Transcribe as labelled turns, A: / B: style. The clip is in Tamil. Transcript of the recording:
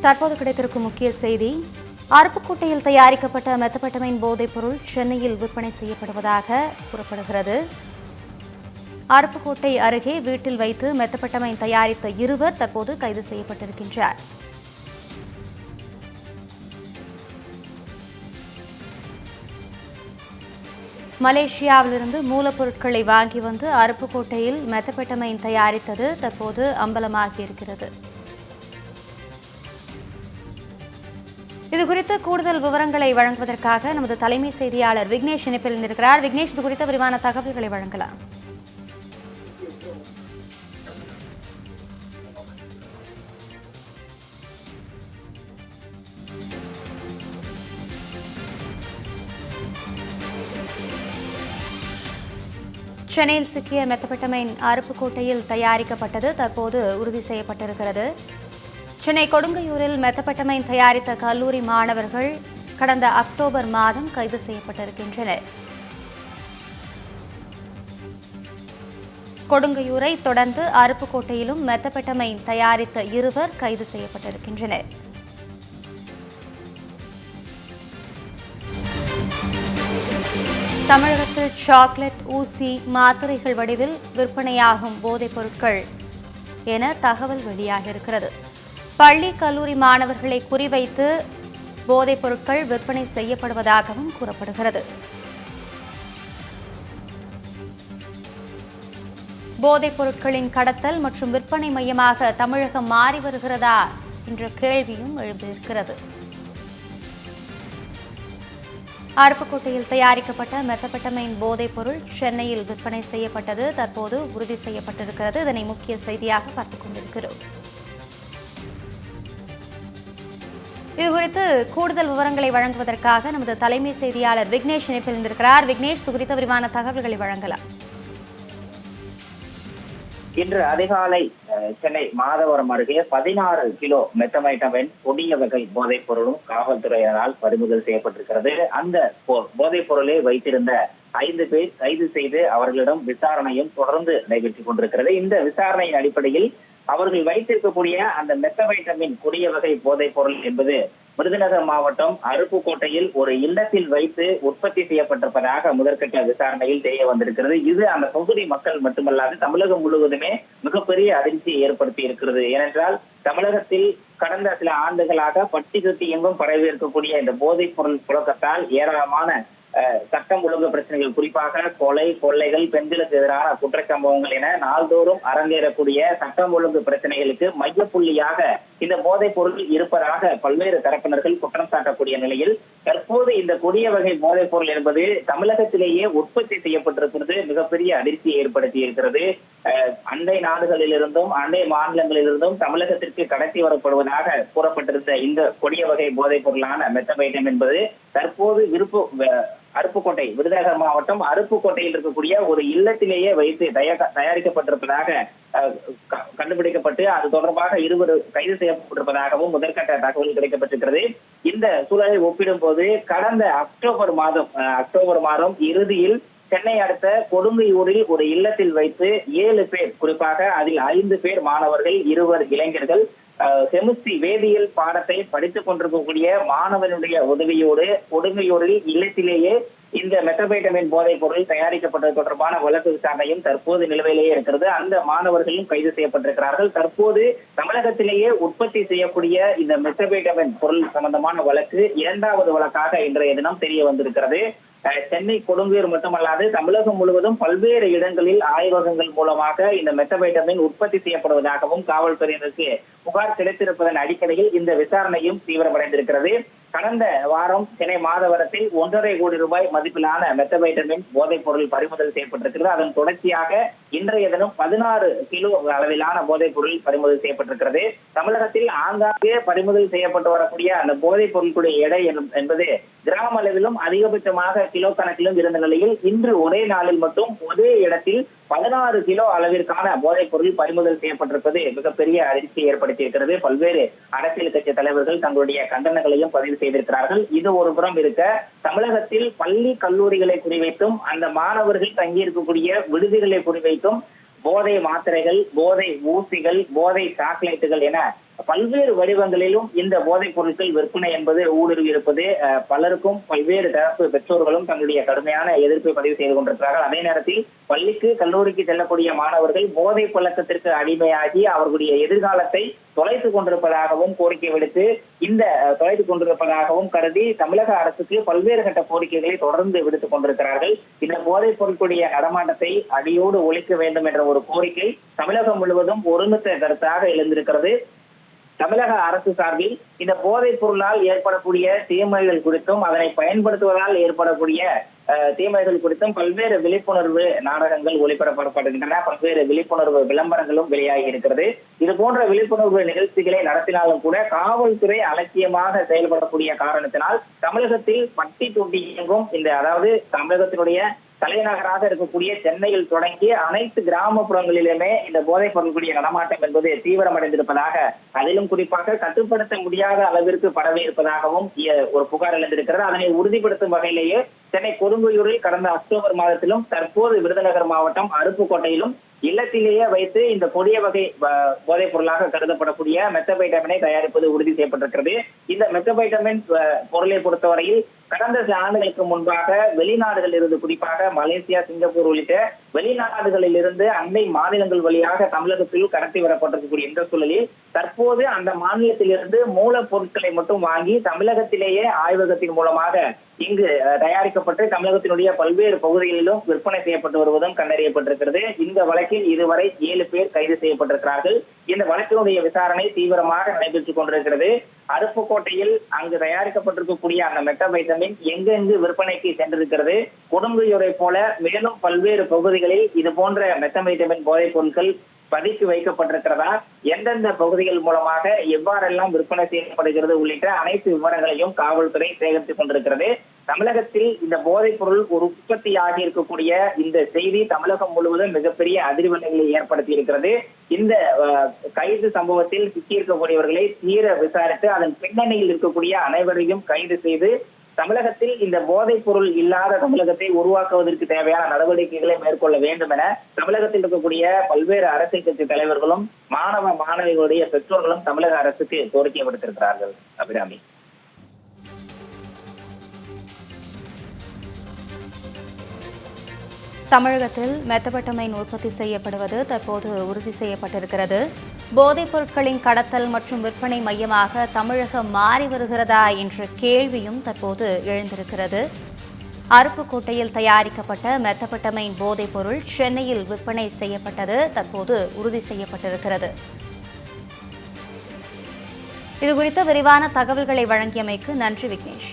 A: தற்போது கிடைத்திருக்கும் முக்கிய செய்தி, அருப்புக்கோட்டையில் தயாரிக்கப்பட்ட மெத்தபெட்டமைன் போதைப் பொருள் சென்னையில் விற்பனை செய்யப்படுவதாக கூறப்படுகிறது. அருப்புக்கோட்டை அருகே வீட்டில் வைத்து மெத்தபெட்டமைன் தயாரித்த இருவர் தற்போது கைது செய்யப்பட்டிருக்கின்றனர். மலேசியாவிலிருந்து மூலப்பொருட்களை வாங்கி வந்து அருப்புக்கோட்டையில் மெத்தபெட்டமைன் தயாரித்தது தற்போது அம்பலமாகியிருக்கிறது. இதுகுறித்து கூடுதல் விவரங்களை வழங்குவதற்காக நமது தலைமை செய்தியாளர் விக்னேஷ் இணைப்பில் இருக்கிறார். விக்னேஷ், இது குறித்த விரிவான தகவல்களை வழங்கலாம். சென்னையில் சிக்கிய மெத்தபெட்டமைன் அருப்புக்கோட்டையில் தயாரிக்கப்பட்டது தற்போது உறுதி செய்யப்பட்டிருக்கிறது. சென்னை கொடுங்கையூரில் மெத்தபெட்டமைன் தயாரித்த கல்லூரி மாணவர்கள் கடந்த அக்டோபர் மாதம் கைது செய்யப்பட்டிருக்கின்றனர். கொடுங்கையூரை தொடர்ந்து அருப்புக்கோட்டையிலும் மெத்தபெட்டமைன் தயாரித்த இருவர் கைது செய்யப்பட்டிருக்கின்றனர். தமிழகத்தில் சாக்லேட், ஊசி, மாத்திரைகள் வடிவில் விற்பனையாகும் போதைப் பொருட்கள் என தகவல் வெளியாகியிருக்கிறது. பள்ளி, கல்லூரி மாணவர்களை குறிவைத்து போதைப் பொருட்கள் விற்பனை செய்யப்படுவதாகவும் கூறப்படுகிறது. போதைப் பொருட்களின் கடத்தல் மற்றும் விற்பனை மையமாக தமிழகம் மாறி வருகிறதா என்ற கேள்வியும் எழுந்திருக்கிறது. அருப்புக்கோட்டையில் தயாரிக்கப்பட்ட மெத்தபெட்டமைன் போதைப் பொருள் சென்னையில் விற்பனை செய்யப்பட்டது தற்போது உறுதி செய்யப்பட்டிருக்கிறது. இதனை முக்கிய செய்தியாக பார்த்துக் கொண்டிருக்கிறோம். இதுகுறித்து கூடுதல் விவரங்களை வழங்குவதற்காக நமது தலைமை செய்தியாளர் விக்னேஷ் இணைப்பில் இருந்திருக்கிறார். விக்னேஷ், இது குறித்த விரிவான தகவல்களை வழங்கலாம்.
B: இன்று அதிகாலை சென்னை மாதவரம் அருகே 16 கிலோ மெத்தமைட்டமைன் கொடிய வகை போதைப் பொருளும் காவல்துறையினரால் பறிமுதல் செய்யப்பட்டிருக்கிறது. அந்த போதைப் பொருளை வைத்திருந்த 5 பேர் கைது செய்து அவர்களிடம் விசாரணையும் தொடர்ந்து நடைபெற்றுக் கொண்டிருக்கிறது. இந்த விசாரணையின் அடிப்படையில் அவர்கள் வைத்திருக்கக்கூடிய அந்த மெத்தமைட்டமின் கொடிய வகை போதைப் பொருள் என்பது விருதுநகர் மாவட்டம் அருப்புக்கோட்டையில் ஒரு இல்லத்தில் வைத்து உற்பத்தி செய்யப்பட்டிருப்பதாக முதற்கட்ட விசாரணையில் தெரிய வந்திருக்கிறது. இது அந்த பகுதி மக்கள் மட்டுமல்லாது தமிழகம் முழுவதுமே மிகப்பெரிய அதிர்ச்சியை ஏற்படுத்தி இருக்கிறது. ஏனென்றால் தமிழகத்தில் கடந்த சில ஆண்டுகளாக பட்டி கட்டி எங்கும் பரவி இருக்கக்கூடிய இந்த போதைப் பொருள் புழக்கத்தால் ஏராளமான சட்டம் ஒழுங்கு பிரச்சனைகள், குறிப்பாக கொலை, கொள்ளைகள், பெண்களுக்கு எதிரான குற்றச்சம்பவங்கள் என நாள்தோறும் அரங்கேறக்கூடிய சட்டம் ஒழுங்கு பிரச்சனைகளுக்கு மையப்புள்ளியாக இந்த போதைப் பொருள் இருப்பதாக பல்வேறு தரப்பினர்கள் குற்றம் சாட்டக்கூடிய நிலையில் தற்போது இந்த கொடிய வகை போதைப் பொருள் என்பது தமிழகத்திலேயே உற்பத்தி செய்யப்பட்டிருக்கிறது மிகப்பெரிய அதிர்ச்சியை ஏற்படுத்தி இருக்கிறது. அண்டை நாடுகளிலிருந்தும் அண்டை மாநிலங்களிலிருந்தும் தமிழகத்திற்கு கடத்தி வரப்படுவதாக கூறப்பட்டிருந்த இந்த கொடிய வகை போதைப் பொருளான மெத்தபைட்டம் என்பது தற்போது அருப்புக்கோட்டை, விருதுநகர் மாவட்டம் அருப்புக்கோட்டையில் இருக்கக்கூடிய ஒரு இல்லத்திலேயே வைத்து தயாரிக்கப்பட்டிருப்பதாக கண்டுபிடிக்கப்பட்டு அது தொடர்பாக இருவர் கைது செய்யப்பட்டிருப்பதாகவும் முதற்கட்ட தகவல் கிடைக்கப்பட்டிருக்கிறது. இந்த சூழலை ஒப்பிடும் போது கடந்த அக்டோபர் மாதம் இறுதியில் சென்னை அடுத்த கொடுங்கையூரில் ஒரு இல்லத்தில் வைத்து 7 பேர், குறிப்பாக அதில் 5 பேர் மாணவர்கள், 2 இளைஞர்கள் கெமிஸ்ட்ரி வேதியியல் பாடத்தை படித்துக் கொண்டிருக்கக்கூடிய மாணவனுடைய உதவியோடு கொடுங்கையூரில் இல்லத்திலேயே இந்த மெத்தபைட்டமைன் போதைப் பொருள் தயாரிக்கப்பட்டது தொடர்பான வழக்கு விசாரணையும் தற்போது நிலுவையிலேயே இருக்கிறது. அந்த மாணவர்களும் கைது செய்யப்பட்டிருக்கிறார்கள். தற்போது தமிழகத்திலேயே உற்பத்தி செய்யக்கூடிய இந்த மெத்தபைட்டமைன் பொருள் சம்பந்தமான வழக்கு 2வது வழக்காக இன்றைய தினம் தெரிய வந்திருக்கிறது. சென்னை கொடுங்கையூர் மட்டுமல்லாது தமிழகம் முழுவதும் பல்வேறு இடங்களில் ஆய்வகங்கள் மூலமாக இந்த மெத்தபைட்டமைன் உற்பத்தி செய்யப்படுவதாகவும் காவல்துறையினருக்கு புகார் கிடைத்திருப்பதன் அடிப்படையில் இந்த விசாரணையும் தீவிரமடைந்திருக்கிறது. கடந்த வாரம் சென்னை மாதவரத்தில் 1.5 கோடி ரூபாய் மதிப்பிலான மெத்தபைட்டமைன் போதைப் பொருள் பறிமுதல் செய்யப்பட்டிருக்கிறது. அதன் தொடர்ச்சியாக இன்றைய தினம் 16 கிலோ அளவிலான போதைப் பொருள் பறிமுதல் செய்யப்பட்டிருக்கிறது. தமிழகத்தில் ஆங்காங்கே பறிமுதல் செய்யப்பட்டு வரக்கூடிய அந்த போதைப் பொருட்களுடைய எடை என்பது கிராம அளவிலும் அதிகபட்சமாக கிலோ கணக்கிலும் இருந்த நிலையில் இன்று ஒரே நாளில் மட்டும் ஒரே இடத்தில் 16 கிலோ அளவிற்கான போதைப் பொருள் பறிமுதல் செய்யப்பட்டிருப்பது மிகப்பெரிய அதிர்ச்சியை ஏற்படுத்தியிருக்கிறது. பல்வேறு அரசியல் கட்சி தலைவர்கள் தங்களுடைய கண்டனங்களையும் பதிவு செய்திருக்கிறார்கள். இது ஒரு புறம் இருக்க, தமிழகத்தில் பள்ளி, கல்லூரிகளை குறிவைத்தும் அந்த மாணவர்கள் தங்கியிருக்கக்கூடிய விடுதிகளை குறிவைத்தும் போதை மாத்திரைகள், போதை ஊசிகள், போதை சாக்லேட்டுகள் என பல்வேறு வடிவங்களிலும் இந்த போதைப் பொருட்கள் விற்பனை என்பது ஊடுருவி இருப்பது பலருக்கும் பல்வேறு தரப்பு பெற்றோர்களும் தங்களுடைய கடுமையான எதிர்ப்பை பதிவு செய்து கொண்டிருக்கிறார்கள். அதே நேரத்தில் பள்ளிக்கு கல்லூரிக்கு செல்லக்கூடிய மாணவர்கள் போதை பழக்கத்திற்கு அடிமையாகி அவர்களுடைய எதிர்காலத்தை தொலைத்துக் கொண்டிருப்பதாகவும் கோரிக்கை விடுத்து தொலைத்துக் கொண்டிருப்பதாகவும் கருதி தமிழக அரசுக்கு பல்வேறு கட்ட கோரிக்கைகளை தொடர்ந்து விடுத்துக் கொண்டிருக்கிறார்கள். இந்த போதைப் பொருட்களுடைய நடமாட்டத்தை அடியோடு ஒழிக்க வேண்டும் என்ற ஒரு கோரிக்கை தமிழகம் முழுவதும் ஒருமித்த கருத்தாக எழுந்திருக்கிறது. தமிழக அரசு சார்பில் இந்த போதைப் பொருளால் ஏற்படக்கூடிய தீமைகள் குறித்தும் அதனை பயன்படுத்துவதால் ஏற்படக்கூடிய தீமைகள் குறித்தும் பல்வேறு விழிப்புணர்வு நாடகங்கள் ஒளிபரப்பப்படுகின்றன. பல்வேறு விழிப்புணர்வு விளம்பரங்களும் வெளியாகி இருக்கிறது. இது போன்ற விழிப்புணர்வு நிகழ்ச்சிகளை நடத்தினாலும் கூட காவல்துறை அலட்சியமாக செயல்படக்கூடிய காரணத்தினால் தமிழகத்தில் பட்டி தொட்டி இயங்கும் அதாவது தமிழகத்தினுடைய தலைநகராக இருக்கக்கூடிய சென்னையில் தொடங்கி அனைத்து கிராமப்புறங்களிலுமே இந்த போதைப் பொருட்களுடைய நடமாட்டம் என்பது தீவிரமடைந்திருப்பதாக, அதிலும் குறிப்பாக கட்டுப்படுத்த முடியாத அளவிற்கு பரவி இருப்பதாகவும் ஒரு புகார் எழுந்திருக்கிறது. அதனை உறுதிப்படுத்தும் வகையிலேயே சென்னை கொடுங்கையூரில் கடந்த அக்டோபர் மாதத்திலும் தற்போது விருதுநகர் மாவட்டம் அருப்புக்கோட்டையிலும் இல்லத்திலேயே வைத்து இந்த கொடிய வகை போதைப் பொருளாக கருதப்படக்கூடிய மெத்தபைட்டமினை தயாரிப்பது உறுதி செய்யப்பட்டிருக்கிறது. இந்த மெத்தபைட்டமின் பொருளை பொறுத்தவரையில் கடந்த சில ஆண்டுகளுக்கு முன்பாக வெளிநாடுகளில் இருந்து, குறிப்பாக மலேசியா, சிங்கப்பூர் உள்ளிட்ட வெளிநாடுகளில் இருந்து அண்டை மாநிலங்கள் வழியாக தமிழகத்தில் கடத்தி வரப்பட்டிருக்கக்கூடிய இந்த சூழலில் தற்போது அந்த மாநிலத்திலிருந்து மூலப்பொருட்களை மட்டும் வாங்கி தமிழகத்திலேயே ஆய்வகத்தின் மூலமாக இங்கு தயாரிக்கப்பட்டு தமிழகத்தினுடைய பல்வேறு பகுதிகளிலும் விற்பனை செய்யப்பட்டு வருவதும் கண்டறியப்பட்டிருக்கிறது. இந்த வழக்கில் இதுவரை 7 பேர் கைது செய்யப்பட்டிருக்கிறார்கள். இந்த வழக்கினுடைய விசாரணை தீவிரமாக நடைபெற்றுக் கொண்டிருக்கிறது. அருப்புக்கோட்டையில் அங்கு தயாரிக்கப்பட்டிருக்கக்கூடிய அந்த மெத்தபைட்டமின் எங்கெங்கு விற்பனைக்கு சென்றிருக்கிறது, கொடுங்கையூரை போல மேலும் பல்வேறு பகுதிகளில் இது போன்ற மெத்தபைட்டமின் போதைப் பொருட்கள் பதுக்கி வைக்கப்பட்டிருக்கிறதா, எந்தெந்த பகுதிகள் மூலமாக எவ்வாறெல்லாம் விற்பனை செய்யப்படுகிறது உள்ளிட்ட அனைத்து விவரங்களையும் காவல்துறை சேகரித்துக் கொண்டிருக்கிறது. தமிழகத்தில் இந்த போதைப் பொருள் ஒரு உற்பத்தியாகி இருக்கக்கூடிய இந்த செய்தி தமிழகம் முழுவதும் மிகப்பெரிய அதிர்வலைகளை ஏற்படுத்தி இருக்கிறது. இந்த கைது சம்பவத்தில் சிக்கியிருக்கக்கூடியவர்களை தீர விசாரித்து அதன் பின்னணியில் இருக்கக்கூடிய அனைவரையும் கைது செய்து தமிழகத்தில் இந்த போதைப் பொருள் இல்லாத தமிழகத்தை உருவாக்குவதற்கு தேவையான நடவடிக்கைகளை மேற்கொள்ள வேண்டும் என தமிழகத்தில் இருக்கக்கூடிய பல்வேறு அரசியல் கட்சி தலைவர்களும் மாணவிகளுடைய பெற்றோர்களும் தமிழக அரசுக்கு கோரிக்கை விடுத்திருக்கிறார்கள். அபிராமி.
A: தமிழகத்தில் மெத்தபெட்டமைன் உற்பத்தி செய்யப்படுவது தற்போது உறுதி செய்யப்பட்டிருக்கிறது. போதைப் பொருட்களின் கடத்தல் மற்றும் விற்பனை மையமாக தமிழகம் மாறி வருகிறதா என்ற கேள்வியும் தற்போது எழுந்திருக்கிறது. அருப்புக்கோட்டையில் தயாரிக்கப்பட்ட மெத்தபெட்டமைன் போதைப் பொருள் சென்னையில் விற்பனை செய்யப்பட்டது தற்போது உறுதி செய்யப்பட்டிருக்கிறது. இதுகுறித்த விரிவான தகவல்களை வழங்கியமைக்கு நன்றி விக்னேஷ்.